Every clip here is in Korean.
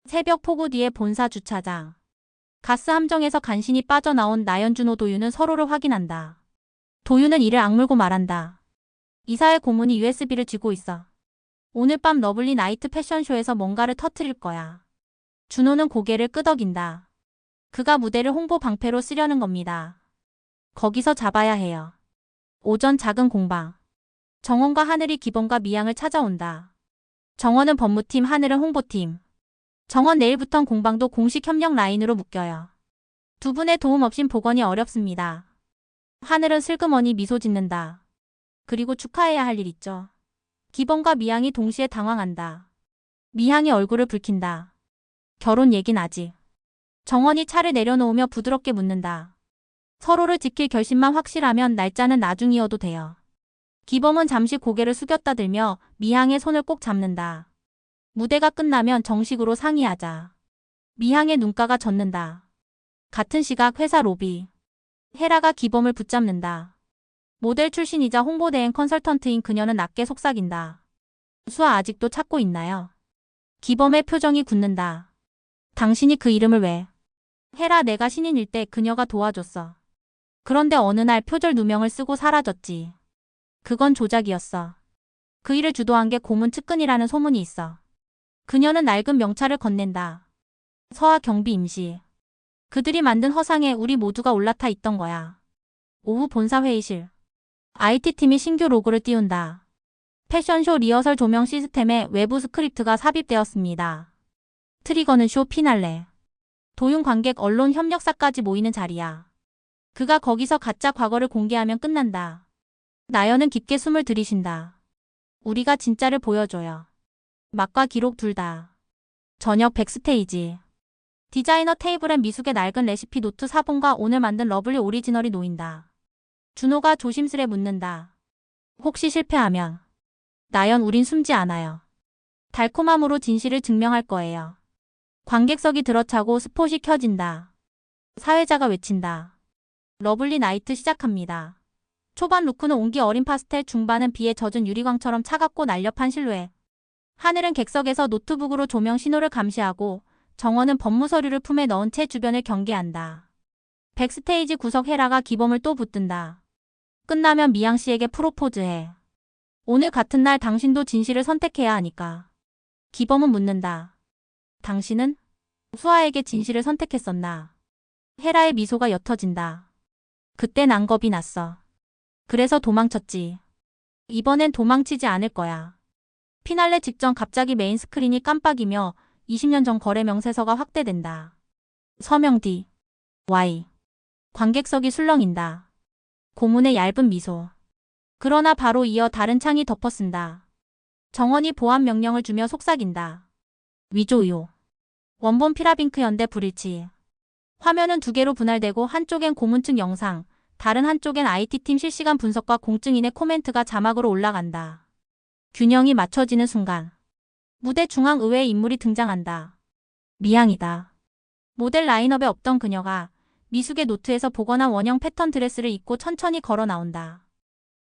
새벽 폭우 뒤에 본사 주차장. 가스 함정에서 간신히 빠져나온 나연준호 도윤은 서로를 확인한다. 도윤은 이를 악물고 말한다. 이사의 고문이 USB를 쥐고 있어. 오늘 밤 러블리 나이트 패션쇼에서 뭔가를 터뜨릴 거야. 준호는 고개를 끄덕인다. 그가 무대를 홍보 방패로 쓰려는 겁니다. 거기서 잡아야 해요. 오전 작은 공방. 정원과 하늘이 기범과 미양을 찾아온다. 정원은 법무팀, 하늘은 홍보팀. 정원 내일부턴 공방도 공식 협력 라인으로 묶여요. 두 분의 도움 없인 복원이 어렵습니다. 하늘은 슬그머니 미소 짓는다. 그리고 축하해야 할 일 있죠. 기범과 미양이 동시에 당황한다. 미양이 얼굴을 붉힌다. 결혼 얘긴 아직. 정원이 차를 내려놓으며 부드럽게 묻는다. 서로를 지킬 결심만 확실하면 날짜는 나중이어도 돼요. 기범은 잠시 고개를 숙였다 들며 미향의 손을 꼭 잡는다. 무대가 끝나면 정식으로 상의하자. 미향의 눈가가 젖는다. 같은 시각 회사 로비. 헤라가 기범을 붙잡는다. 모델 출신이자 홍보대행 컨설턴트인 그녀는 낮게 속삭인다. 수아 아직도 찾고 있나요? 기범의 표정이 굳는다. 당신이 그 이름을 왜? 헤라 내가 신인일 때 그녀가 도와줬어. 그런데 어느 날 표절 누명을 쓰고 사라졌지. 그건 조작이었어. 그 일을 주도한 게 고문 측근이라는 소문이 있어. 그녀는 낡은 명찰을 건넨다. 서하 경비 임시. 그들이 만든 허상에 우리 모두가 올라타 있던 거야. 오후 본사 회의실. IT팀이 신규 로고를 띄운다. 패션쇼 리허설 조명 시스템에 외부 스크립트가 삽입되었습니다. 트리거는 쇼 피날레. 도윤 관객 언론 협력사까지 모이는 자리야. 그가 거기서 가짜 과거를 공개하면 끝난다. 나연은 깊게 숨을 들이쉰다. 우리가 진짜를 보여줘요. 막과 기록 둘 다. 저녁 백스테이지. 디자이너 테이블엔 미숙의 낡은 레시피 노트 사본과 오늘 만든 러블리 오리지널이 놓인다. 준호가 조심스레 묻는다. 혹시 실패하면? 나연 우린 숨지 않아요. 달콤함으로 진실을 증명할 거예요. 관객석이 들어차고 스폿이 켜진다. 사회자가 외친다. 러블리 나이트 시작합니다. 초반 루크는 온기 어린 파스텔, 중반은 비에 젖은 유리광처럼 차갑고 날렵한 실루엣. 하늘은 객석에서 노트북으로 조명 신호를 감시하고 정원은 법무 서류를 품에 넣은 채 주변을 경계한다. 백스테이지 구석 헤라가 기범을 또 붙든다. 끝나면 미양 씨에게 프로포즈해. 오늘 같은 날 당신도 진실을 선택해야 하니까. 기범은 묻는다. 당신은? 수아에게 진실을 선택했었나? 헤라의 미소가 옅어진다. 그때 난 겁이 났어. 그래서 도망쳤지. 이번엔 도망치지 않을 거야. 피날레 직전 갑자기 메인 스크린이 깜빡이며 20년 전 거래 명세서가 확대된다. 서명 D. Y. 관객석이 술렁인다. 고문의 얇은 미소. 그러나 바로 이어 다른 창이 덮어쓴다. 정원이 보안 명령을 주며 속삭인다. 위조요. 원본 피라빙크 연대 불일치. 화면은 두 개로 분할되고 한쪽엔 고문 측 영상, 다른 한쪽엔 IT팀 실시간 분석과 공증인의 코멘트가 자막으로 올라간다. 균형이 맞춰지는 순간 무대 중앙 의외의 인물이 등장한다. 미양이다. 모델 라인업에 없던 그녀가 미숙의 노트에서 복원한 원형 패턴 드레스를 입고 천천히 걸어 나온다.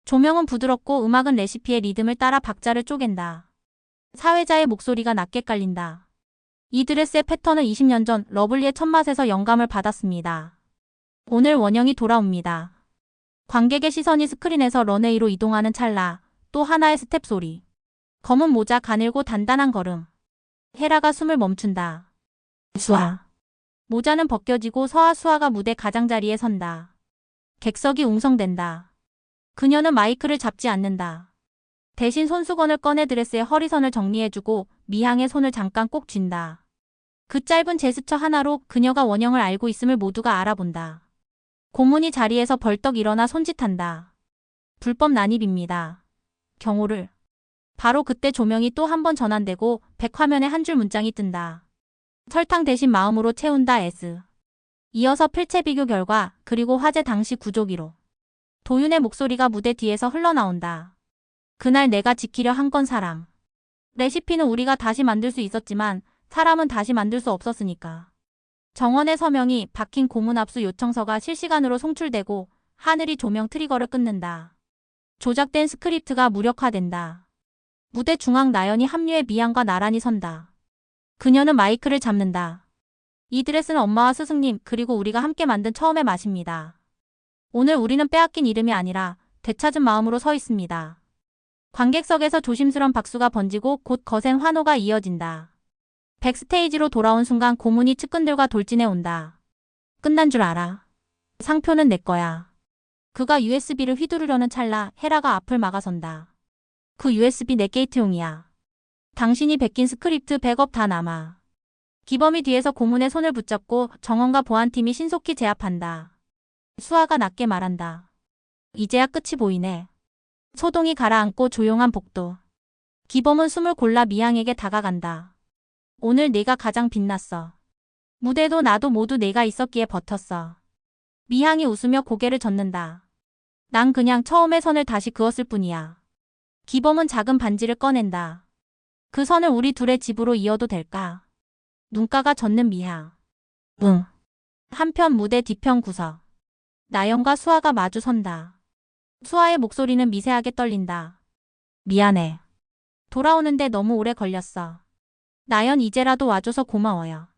조명은 부드럽고 음악은 레시피의 리듬을 따라 박자를 쪼갠다. 사회자의 목소리가 낮게 깔린다. 이 드레스의 패턴은 20년 전 러블리의 첫맛에서 영감을 받았습니다. 오늘 원형이 돌아옵니다. 관객의 시선이 스크린에서 런웨이로 이동하는 찰나 또 하나의 스텝 소리. 검은 모자, 가늘고 단단한 걸음. 헤라가 숨을 멈춘다. 수아. 모자는 벗겨지고 수아가 무대 가장자리에 선다. 객석이 웅성댄다. 그녀는 마이크를 잡지 않는다. 대신 손수건을 꺼내 드레스의 허리선을 정리해주고 미향의 손을 잠깐 꼭 쥔다. 그 짧은 제스처 하나로 그녀가 원형을 알고 있음을 모두가 알아본다. 고문이 자리에서 벌떡 일어나 손짓한다. 불법 난입입니다. 경호를. 바로 그때 조명이 또 한 번 전환되고 백화면에 한 줄 문장이 뜬다. 설탕 대신 마음으로 채운다 S. 이어서 필체 비교 결과 그리고 화재 당시 구조 기록. 도윤의 목소리가 무대 뒤에서 흘러나온다. 그날 내가 지키려 한 건 사람. 레시피는 우리가 다시 만들 수 있었지만 사람은 다시 만들 수 없었으니까. 정원의 서명이 박힌 고문 압수 요청서가 실시간으로 송출되고 하늘이 조명 트리거를 끊는다. 조작된 스크립트가 무력화된다. 무대 중앙 나연이 합류해 미양과 나란히 선다. 그녀는 마이크를 잡는다. 이 드레스는 엄마와 스승님 그리고 우리가 함께 만든 처음의 맛입니다. 오늘 우리는 빼앗긴 이름이 아니라 되찾은 마음으로 서 있습니다. 관객석에서 조심스런 박수가 번지고 곧 거센 환호가 이어진다. 백스테이지로 돌아온 순간 고문이 측근들과 돌진해 온다. 끝난 줄 알아. 상표는 내 거야. 그가 USB를 휘두르려는 찰나 헤라가 앞을 막아선다. 그 USB 넷게이트용이야. 당신이 베낀 스크립트 백업 다 남아. 기범이 뒤에서 고문의 손을 붙잡고 정원과 보안팀이 신속히 제압한다. 수아가 낮게 말한다. 이제야 끝이 보이네. 소동이 가라앉고 조용한 복도. 기범은 숨을 골라 미향에게 다가간다. 오늘 내가 가장 빛났어. 무대도 나도 모두 내가 있었기에 버텼어. 미향이 웃으며 고개를 젓는다. 난 그냥 처음의 선을 다시 그었을 뿐이야. 기범은 작은 반지를 꺼낸다. 그 선을 우리 둘의 집으로 이어도 될까? 눈가가 젖는 미향. 응. 한편 무대 뒤편 구석. 나연과 수아가 마주 선다. 수아의 목소리는 미세하게 떨린다. 미안해. 돌아오는데 너무 오래 걸렸어. 나연 이제라도 와줘서 고마워요.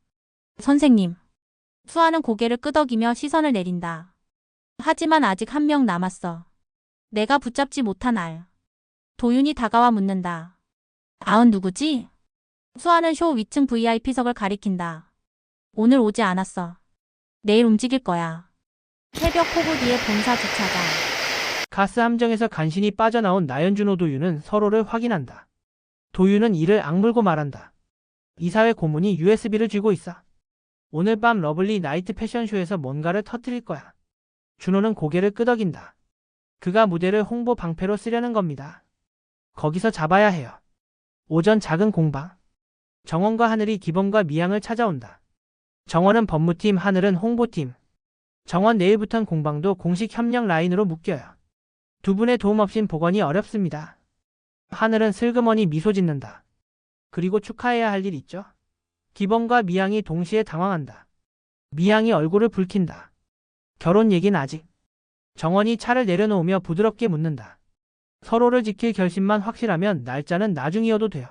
선생님. 수아는 고개를 끄덕이며 시선을 내린다. 하지만 아직 한 명 남았어. 내가 붙잡지 못한 알. 도윤이 다가와 묻는다. 아은 누구지? 수아는 쇼 위층 VIP석을 가리킨다. 오늘 오지 않았어. 내일 움직일 거야. 새벽 호구디의 본사 주차장. 가스 함정에서 간신히 빠져나온 나연준호 도윤은 서로를 확인한다. 도윤은 이를 악물고 말한다. 이사회 고문이 USB를 쥐고 있어. 오늘 밤 러블리 나이트 패션쇼에서 뭔가를 터뜨릴 거야. 준호는 고개를 끄덕인다. 그가 무대를 홍보 방패로 쓰려는 겁니다. 거기서 잡아야 해요. 오전 작은 공방. 정원과 하늘이 기범과 미향을 찾아온다. 정원은 법무팀, 하늘은 홍보팀. 정원 내일부턴 공방도 공식 협력 라인으로 묶여요. 두 분의 도움 없인 복원이 어렵습니다. 하늘은 슬그머니 미소 짓는다. 그리고 축하해야 할 일 있죠? 기범과 미향이 동시에 당황한다. 미향이 얼굴을 붉힌다. 결혼 얘긴 아직. 정원이 차를 내려놓으며 부드럽게 묻는다. 서로를 지킬 결심만 확실하면 날짜는 나중이어도 돼요.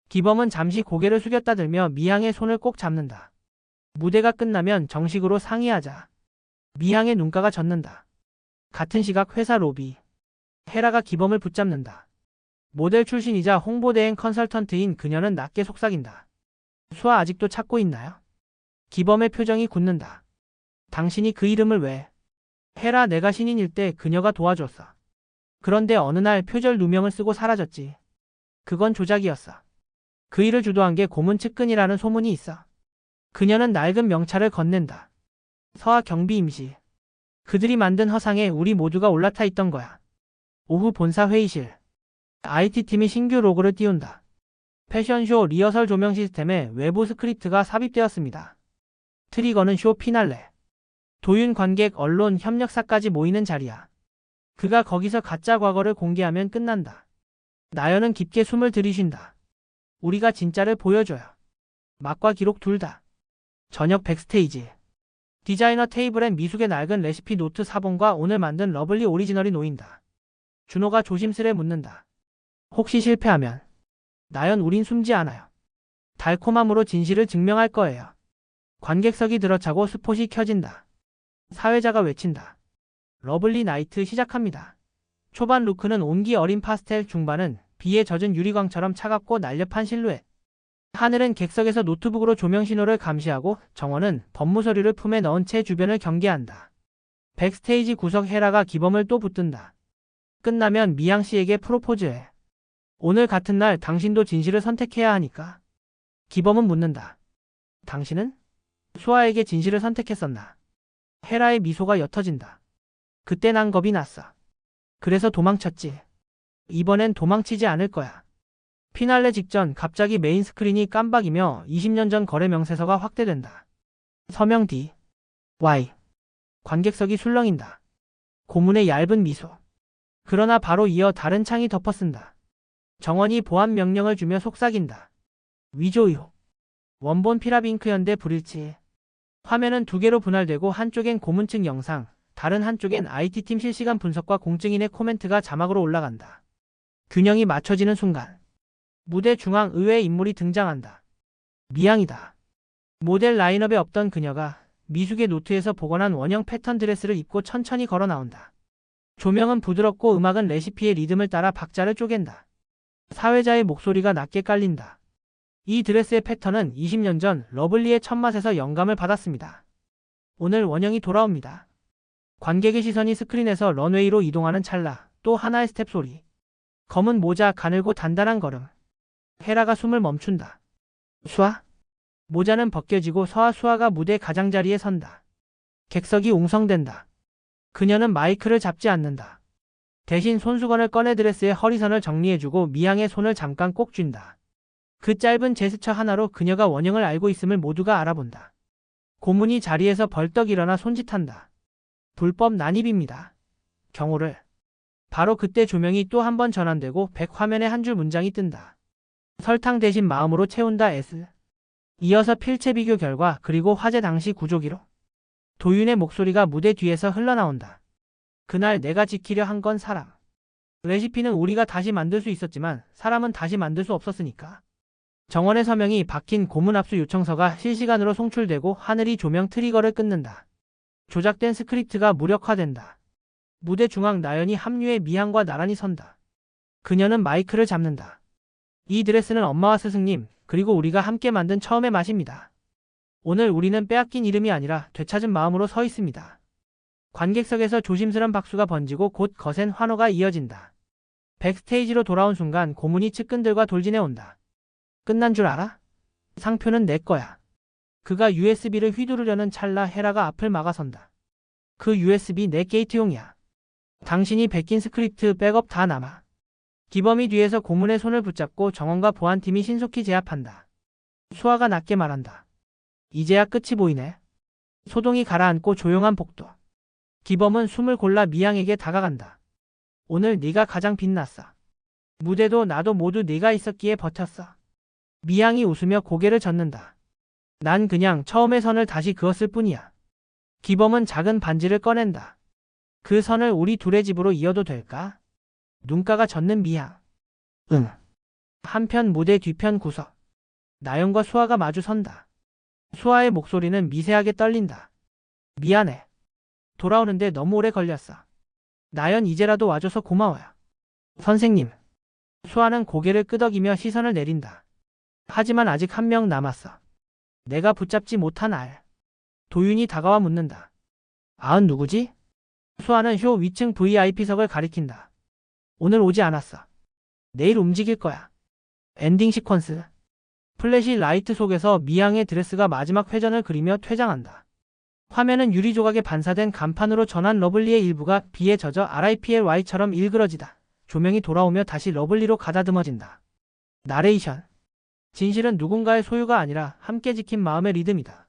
기범은 잠시 고개를 숙였다 들며 미향의 손을 꼭 잡는다. 무대가 끝나면 정식으로 상의하자. 미향의 눈가가 젖는다. 같은 시각 회사 로비. 헤라가 기범을 붙잡는다. 모델 출신이자 홍보대행 컨설턴트인 그녀는 낮게 속삭인다. 수아 아직도 찾고 있나요? 기범의 표정이 굳는다. 당신이 그 이름을 왜? 헤라, 내가 신인일 때 그녀가 도와줬어. 그런데 어느 날 표절 누명을 쓰고 사라졌지. 그건 조작이었어. 그 일을 주도한 게 고문 측근이라는 소문이 있어. 그녀는 낡은 명찰을 건넨다. 서하 경비 임시. 그들이 만든 허상에 우리 모두가 올라타 있던 거야. 오후 본사 회의실. IT팀이 신규 로고를 띄운다. 패션쇼 리허설 조명 시스템에 외부 스크립트가 삽입되었습니다. 트리거는 쇼 피날레. 도윤, 관객, 언론, 협력사까지 모이는 자리야. 그가 거기서 가짜 과거를 공개하면 끝난다. 나연은 깊게 숨을 들이쉰다. 우리가 진짜를 보여줘요. 막과 기록 둘 다. 저녁 백스테이지. 디자이너 테이블엔 미숙의 낡은 레시피 노트 사본과 오늘 만든 러블리 오리지널이 놓인다. 준호가 조심스레 묻는다. 혹시 실패하면? 나연, 우린 숨지 않아요. 달콤함으로 진실을 증명할 거예요. 관객석이 들어차고 스폿이 켜진다. 사회자가 외친다. 러블리 나이트 시작합니다. 초반 루크는 온기 어린 파스텔, 중반은 비에 젖은 유리광처럼 차갑고 날렵한 실루엣. 하늘은 객석에서 노트북으로 조명 신호를 감시하고 정원은 법무 서류를 품에 넣은 채 주변을 경계한다. 백스테이지 구석. 헤라가 기범을 또 붙든다. 끝나면 미양 씨에게 프로포즈해. 오늘 같은 날 당신도 진실을 선택해야 하니까. 기범은 묻는다. 당신은? 수아에게 진실을 선택했었나? 헤라의 미소가 옅어진다. 그때 난 겁이 났어. 그래서 도망쳤지. 이번엔 도망치지 않을 거야. 피날레 직전 갑자기 메인 스크린이 깜박이며 20년 전 거래 명세서가 확대된다. 서명 D. Y. 관객석이 술렁인다. 고문의 얇은 미소. 그러나 바로 이어 다른 창이 덮어쓴다. 정원이 보안 명령을 주며 속삭인다. 위조 의혹. 원본 피라빙크 현대 불일치. 화면은 두 개로 분할되고 한쪽엔 고문 측 영상, 다른 한쪽엔 IT팀 실시간 분석과 공증인의 코멘트가 자막으로 올라간다. 균형이 맞춰지는 순간 무대 중앙 의외의 인물이 등장한다. 미양이다. 모델 라인업에 없던 그녀가 미숙의 노트에서 복원한 원형 패턴 드레스를 입고 천천히 걸어 나온다. 조명은 부드럽고 음악은 레시피의 리듬을 따라 박자를 쪼갠다. 사회자의 목소리가 낮게 깔린다. 이 드레스의 패턴은 20년 전 러블리의 첫맛에서 영감을 받았습니다. 오늘 원형이 돌아옵니다. 관객의 시선이 스크린에서 런웨이로 이동하는 찰나 또 하나의 스텝 소리. 검은 모자, 가늘고 단단한 걸음. 헤라가 숨을 멈춘다. 수아? 모자는 벗겨지고 수아가 무대 가장자리에 선다. 객석이 웅성된다. 그녀는 마이크를 잡지 않는다. 대신 손수건을 꺼내 드레스의 허리선을 정리해주고 미양의 손을 잠깐 꼭 쥔다. 그 짧은 제스처 하나로 그녀가 원형을 알고 있음을 모두가 알아본다. 고문이 자리에서 벌떡 일어나 손짓한다. 불법 난입입니다. 경호를. 바로 그때 조명이 또 한 번 전환되고 백화면에 한 줄 문장이 뜬다. 설탕 대신 마음으로 채운다 S. 이어서 필체 비교 결과 그리고 화재 당시 구조 기록. 도윤의 목소리가 무대 뒤에서 흘러나온다. 그날 내가 지키려 한 건 사람. 레시피는 우리가 다시 만들 수 있었지만 사람은 다시 만들 수 없었으니까. 정원의 서명이 박힌 고문 압수 요청서가 실시간으로 송출되고 하늘이 조명 트리거를 끊는다. 조작된 스크립트가 무력화된다. 무대 중앙 나연이 합류해 미향과 나란히 선다. 그녀는 마이크를 잡는다. 이 드레스는 엄마와 스승님, 그리고 우리가 함께 만든 처음의 맛입니다. 오늘 우리는 빼앗긴 이름이 아니라 되찾은 마음으로 서 있습니다. 관객석에서 조심스런 박수가 번지고 곧 거센 환호가 이어진다. 백스테이지로 돌아온 순간 고문이 측근들과 돌진해 온다. 끝난 줄 알아? 상표는 내 거야. 그가 USB를 휘두르려는 찰나 헤라가 앞을 막아선다. 그 USB 내 게이트용이야. 당신이 베낀 스크립트 백업 다 남아. 기범이 뒤에서 고문의 손을 붙잡고 정원과 보안팀이 신속히 제압한다. 수아가 낮게 말한다. 이제야 끝이 보이네. 소동이 가라앉고 조용한 복도. 기범은 숨을 골라 미양에게 다가간다. 오늘 네가 가장 빛났어. 무대도 나도 모두 네가 있었기에 버텼어. 미양이 웃으며 고개를 젓는다. 난 그냥 처음의 선을 다시 그었을 뿐이야. 기범은 작은 반지를 꺼낸다. 그 선을 우리 둘의 집으로 이어도 될까? 눈가가 젖는 미양. 응. 한편 무대 뒤편 구석. 나연과 수아가 마주 선다. 수아의 목소리는 미세하게 떨린다. 미안해. 돌아오는데 너무 오래 걸렸어. 나연 이제라도 와줘서 고마워요. 선생님. 수아는 고개를 끄덕이며 시선을 내린다. 하지만 아직 한 명 남았어. 내가 붙잡지 못한 알. 도윤이 다가와 묻는다. 아은 누구지? 수아는 쇼 위층 VIP석을 가리킨다. 오늘 오지 않았어. 내일 움직일 거야. 엔딩 시퀀스. 플래시 라이트 속에서 미양의 드레스가 마지막 회전을 그리며 퇴장한다. 화면은 유리 조각에 반사된 간판으로 전한 러블리의 일부가 비에 젖어 RIPLY처럼 일그러지다. 조명이 돌아오며 다시 러블리로 가다듬어진다. 나레이션. 진실은 누군가의 소유가 아니라 함께 지킨 마음의 리듬이다.